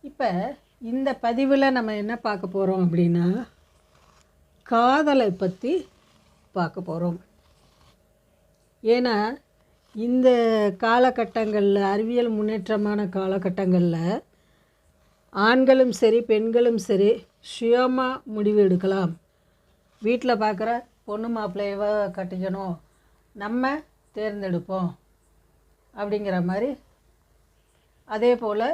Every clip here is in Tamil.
இப்போ இந்த பதிவில் நம்ம என்ன பார்க்க போகிறோம் அப்படின்னா, காதலை பற்றி பார்க்க போகிறோம். ஏன்னா இந்த காலகட்டங்களில், அறிவியல் முன்னேற்றமான காலகட்டங்களில் ஆண்களும் சரி பெண்களும் சரி சுயமாக முடிவு எடுக்கலாம். வீட்டில் பார்க்குற பொண்ணு மாப்பிள்ளையவ கட்டிக்கணும், நம்ம தேர்ந்தெடுப்போம் அப்படிங்கிற மாதிரி. அதே போல்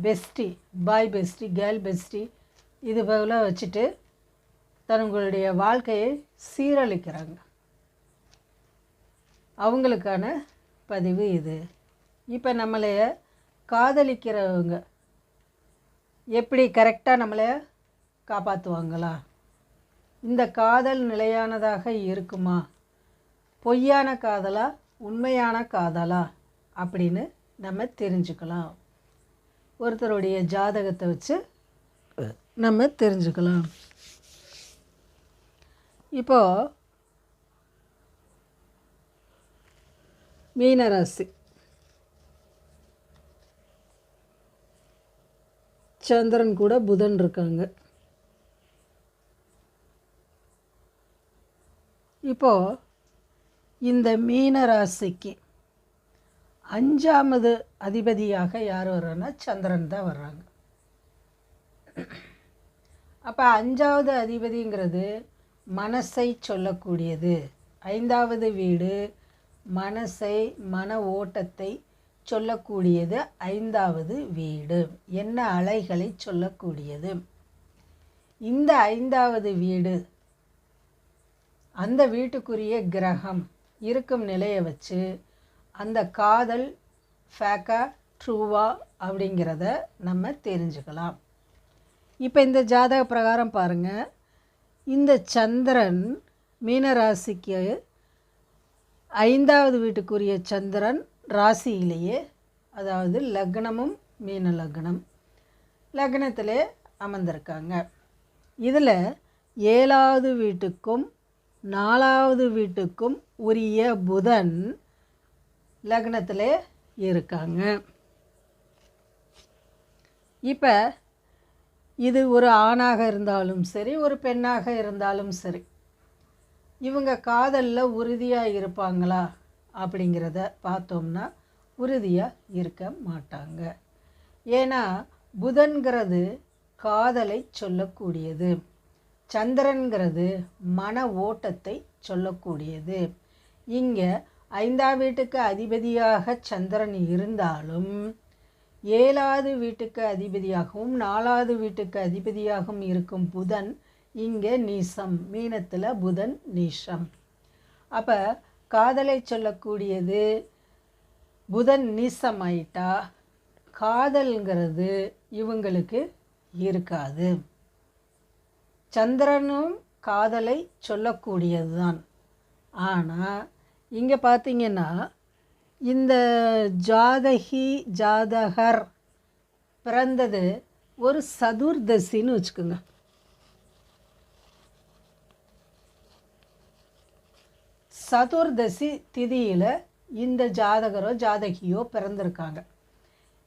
bestie, boy bestie, girl bestie, இது போல் வச்சுட்டு தங்களுடைய வாழ்க்கையை சீரழிக்கிறாங்க. அவங்களுக்கான பதிவு இது. இப்போ நம்மளைய காதலிக்கிறவங்க எப்படி கரெக்டாக நம்மளை காப்பாற்றுவாங்களா? இந்த காதல் நிலையானதாக இருக்குமா? பொய்யான காதலா உண்மையான காதலா அப்படின்னு நம்ம தெரிஞ்சுக்கலாம். ஒருத்தருடைய ஜாதகத்தை வச்சு நம்ம தெரிஞ்சுக்கலாம். இப்போது மீனராசி, சந்திரன் கூட புதன் இருக்காங்க. இப்போது இந்த மீனராசிக்கு 5வது அதிபதியாக யார் வர்றாங்கன்னா சந்திரன் தான் வர்றாங்க. அப்போ 5வது அதிபதிங்கிறது மனசை சொல்லக்கூடியது. 5வது வீடு மனசை, மன ஓட்டத்தை சொல்லக்கூடியது. 5வது வீடு என்ன அலைகளை சொல்லக்கூடியது. இந்த 5வது வீடு, அந்த வீட்டுக்குரிய கிரகம் இருக்கும் நிலையை வச்சு அந்த காதல் ஃபேக்கா ட்ரூவா அப்படிங்கிறத நம்ம தெரிஞ்சுக்கலாம். இப்போ இந்த ஜாதக பிரகாரம் பாருங்கள், இந்த சந்திரன் மீனராசிக்கு 5வது வீட்டுக்குரிய சந்திரன் ராசியிலேயே, அதாவது லக்னமும் மீன லக்னம், லக்னத்திலே அமர்ந்திருக்காங்க. இதில் 7வது வீட்டுக்கும் 4வது வீட்டுக்கும் உரிய புதன் லக்னத்திலே இருக்காங்க. இப்போ இது ஒரு ஆணாக இருந்தாலும் சரி, ஒரு பெண்ணாக இருந்தாலும் சரி, இவங்க காதலில் உறுதியாக இருப்பாங்களா அப்படிங்கிறத பார்த்தோம்னா உறுதியாக இருக்க மாட்டாங்க. ஏன்னா புதன்கிறது காதலை சொல்லக்கூடியது, சந்திரன்கிறது மன ஓட்டத்தை சொல்லக்கூடியது. இங்கே 5ஆம் வீட்டுக்கு அதிபதியாக சந்திரன் இருந்தாலும் 7வது வீட்டுக்கு அதிபதியாகவும் 4வது வீட்டுக்கு அதிபதியாகவும் இருக்கும் புதன் இங்கே நீசம். மீனத்தில் புதன் நீசம். அப்போ காதலை சொல்லக்கூடியது புதன் நீசமாயிட்டா காதல்ங்கிறது இவங்களுக்கு இருக்காது. சந்திரனும் காதலை சொல்லக்கூடியது தான். ஆனால் இங்கே பார்த்திங்கன்னா இந்த ஜாதகர் பிறந்தது ஒரு சதுர்தசின்னு வச்சுக்கோங்க. சதுர்தசி திதியில் இந்த ஜாதகரோ ஜாதகியோ பிறந்திருக்காங்க.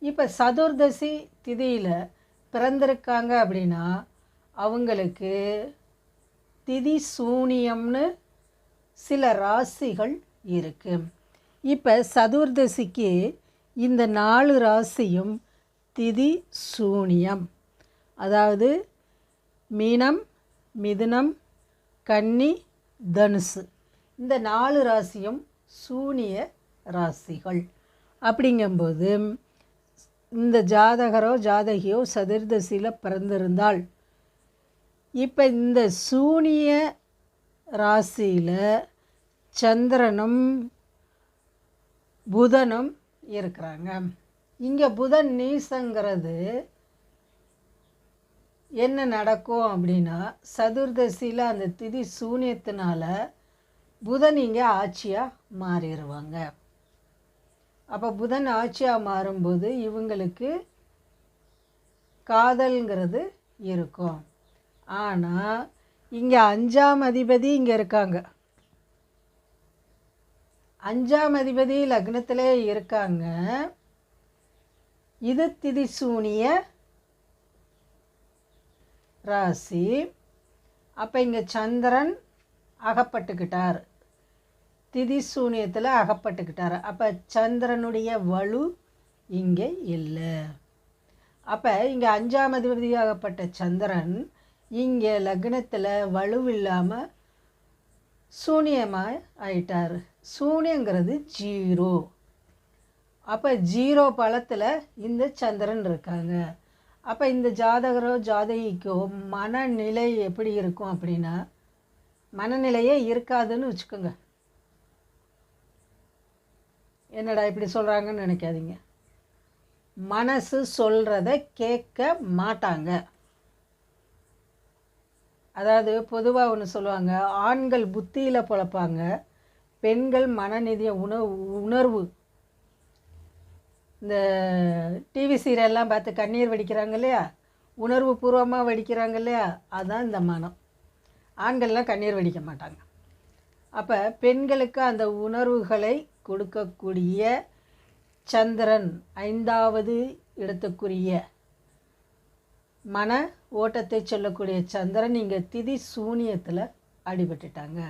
இப்போ சதுர்தசி திதியில் பிறந்திருக்காங்க அப்படின்னா அவங்களுக்கு திதி சூனியம்னு சில ராசிகள் இருக்குது. இப்போ சதுர்தசிக்கு இந்த 4 ராசியும் திதி சூனியம். அதாவது மீனம், மிதுனம், கன்னி, தனுசு, இந்த 4 ராசியும் சூனிய ராசிகள். அப்படிங்கும்போது இந்த ஜாதகரோ ஜாதகியோ சதுர்தசியில் பிறந்திருந்தால் இப்போ இந்த சூனிய ராசியில் சந்திரனும் புதனும் இருக்கிறாங்க. இங்கே புதன் நீசங்கிறது என்ன நடக்கும் அப்படின்னா, சதுர்தசியில் அந்த திதி சூனியத்தினால புதன் இங்கே ஆட்சியாக மாறிடுவாங்க. அப்போ புதன் ஆட்சியாக மாறும்போது இவங்களுக்கு காதல்ங்கிறது இருக்கும். ஆனால் இங்கே 5ஆம் அதிபதி இங்கே இருக்காங்க. 5ஆம் அதிபதி லக்னத்திலே இருக்காங்க. இது திதிசூனிய ராசி. அப்போ இங்கே சந்திரன் அகப்பட்டுக்கிட்டார், திதிசூனியத்தில் அகப்பட்டுக்கிட்டார். அப்போ சந்திரனுடைய வலு இங்கே இல்லை. அப்போ இங்கே 5ஆம் அதிபதியாகப்பட்ட சந்திரன் இங்கே லக்னத்தில் வலுவில்லாமல் சூனியமாக ஆயிட்டார். சூனியங்கிறது 0. அப்போ 0 பலத்தில் இந்த சந்திரன் இருக்காங்க. அப்போ இந்த ஜாதகரோ ஜாதகிக்கோ மனநிலை எப்படி இருக்கும் அப்படின்னா, மனநிலையே இருக்காதுன்னு வச்சுக்கோங்க. என்னடா இப்படி சொல்கிறாங்கன்னு நினைக்காதீங்க. மனசு சொல்கிறத கேட்க மாட்டாங்க. அதாவது பொதுவாக ஒன்று சொல்லுவாங்க, ஆண்கள் புத்தியில் பொழப்பாங்க, பெண்கள் மனநிதிய உணர்வு. இந்த டிவி சீரியல்லாம் பார்த்து கண்ணீர் வடிக்கிறாங்க இல்லையா, உணர்வு பூர்வமாக வடிக்கிறாங்க இல்லையா, அதுதான் இந்த மனம். ஆண்கள்லாம் கண்ணீர் வடிக்க மாட்டாங்க. அப்போ பெண்களுக்கு அந்த உணர்வுகளை கொடுக்கக்கூடிய சந்திரன் 5வது இடத்துக்குரிய மன ஓட்டத்தை சொல்லக்கூடிய சந்திரன் இங்கே திதி சூனியத்தில் அடிபட்டுட்டாங்க.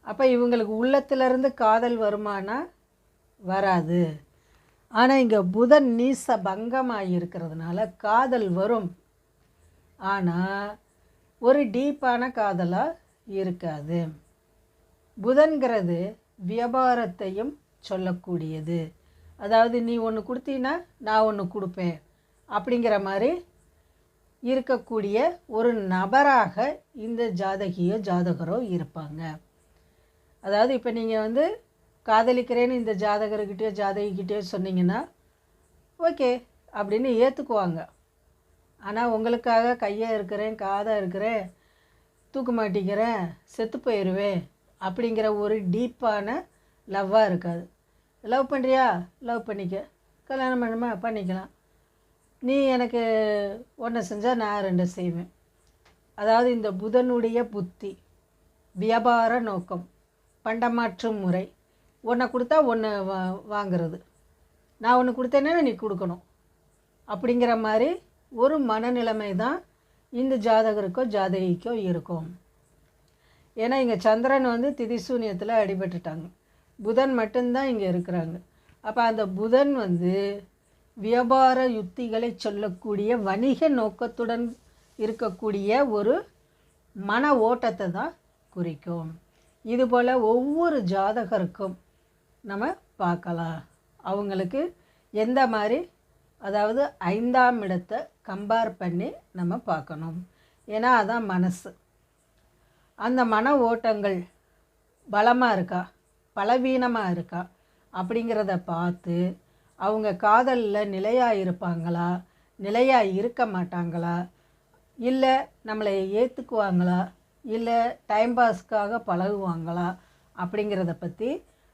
அப்போ இவங்களுக்கு உள்ளத்திலிருந்து காதல் வருமானா வராது. ஆனால் இங்கே புதன் நீச பங்கமாக இருக்கிறதுனால காதல் வரும், ஆனால் ஒரு டீப்பான காதலாக இருக்காது. புதன்கிறது வியாபாரத்தையும் சொல்லக்கூடியது. அதாவது நீ ஒன்று கொடுத்தீன்னா நான் ஒன்று கொடுப்பேன் அப்படிங்கிற மாதிரி இருக்கக்கூடிய ஒரு நபராக இந்த ஜாதகியோ ஜாதகரோ இருப்பாங்க. அதாவது இப்போ நீங்கள் காதலிக்கிறேன்னு இந்த ஜாதகர்கிட்டயோ ஜாதகிக்கிட்டேயோ சொன்னீங்கன்னா ஓகே அப்படின்னு ஏற்றுக்குவாங்க. ஆனால் உங்களுக்காக கையை இருக்கிறேன், காதை இருக்கிறேன், தூக்க மாட்டிக்கிறேன், செத்து போயிடுவேன் அப்படிங்கிற ஒரு டீப்பான லவ்வாக இருக்காது. லவ் பண்ணுறியா, லவ் பண்ணிக்க, கல்யாணம் பண்ணுமா பண்ணிக்கலாம், நீ எனக்கு ஒன்று செஞ்சால் நான் 2 செய்வேன். அதாவது இந்த புதனுடைய புத்தி, வியாபார நோக்கம், பண்டமாற்று முறை, ஒன்றை கொடுத்தா ஒன்று வாங்கிறது, நான் ஒன்று கொடுத்தேன்னா நீ கொடுக்கணும் அப்படிங்கிற மாதிரி ஒரு மனநிலைமை தான் இந்த ஜாதகருக்கோ ஜாதகிக்கோ இருக்கும். ஏன்னா இங்கே சந்திரன் திதிசூனியத்தில் அடிபட்டுட்டாங்க, புதன் மட்டும்தான் இங்கே இருக்கிறாங்க. அப்போ அந்த புதன் வியாபார யுத்திகளை சொல்லக்கூடிய வணிக நோக்கத்துடன் இருக்கக்கூடிய ஒரு மன ஓட்டத்தை தான் குறிக்கும். இதுபோல் ஒவ்வொரு ஜாதகருக்கும் நம்ம பார்க்கலாம். அவங்களுக்கு எந்த மாதிரி, அதாவது 5ஆம் இடத்தை கம்பேர் பண்ணி நம்ம பார்க்கணும். ஏன்னா அதான் மனசு. அந்த மன ஓட்டங்கள் பலமாக இருக்கா பலவீனமாக இருக்கா அப்படிங்கிறத பார்த்து அவங்க காதலில் நிலையாக இருப்பாங்களா, நிலையாக இருக்க மாட்டாங்களா, இல்லை நம்மளை ஏற்றுக்குவாங்களா, இல்லை டைம் பாஸ்க்காக பழகுவாங்களா அப்படிங்கிறத பற்றி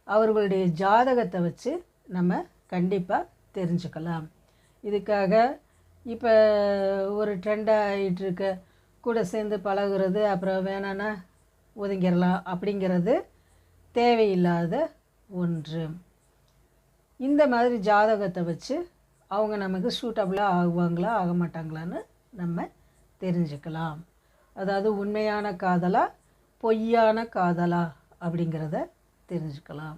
அவர்களுடைய ஜாதகத்தை வச்சு நம்ம கண்டிப்பாக தெரிஞ்சுக்கலாம். இதுக்காக இப்போ ஒரு ட்ரெண்டாக ஆகிட்டுருக்க கூட சேர்ந்து பழகுறது, அப்புறம் வேணான்னா ஒதுங்கிடலாம் அப்படிங்கிறது தேவையில்லாத ஒன்று. இந்த மாதிரி ஜாதகத்தை வச்சு அவங்க நமக்கு சூட்டபுளாக ஆகுவாங்களா ஆக மாட்டாங்களான்னு நம்ம தெரிஞ்சுக்கலாம். அதாவது உண்மையான காதலா பொய்யான காதலா அப்படிங்கிறத தெரிஞ்சுக்கலாம்.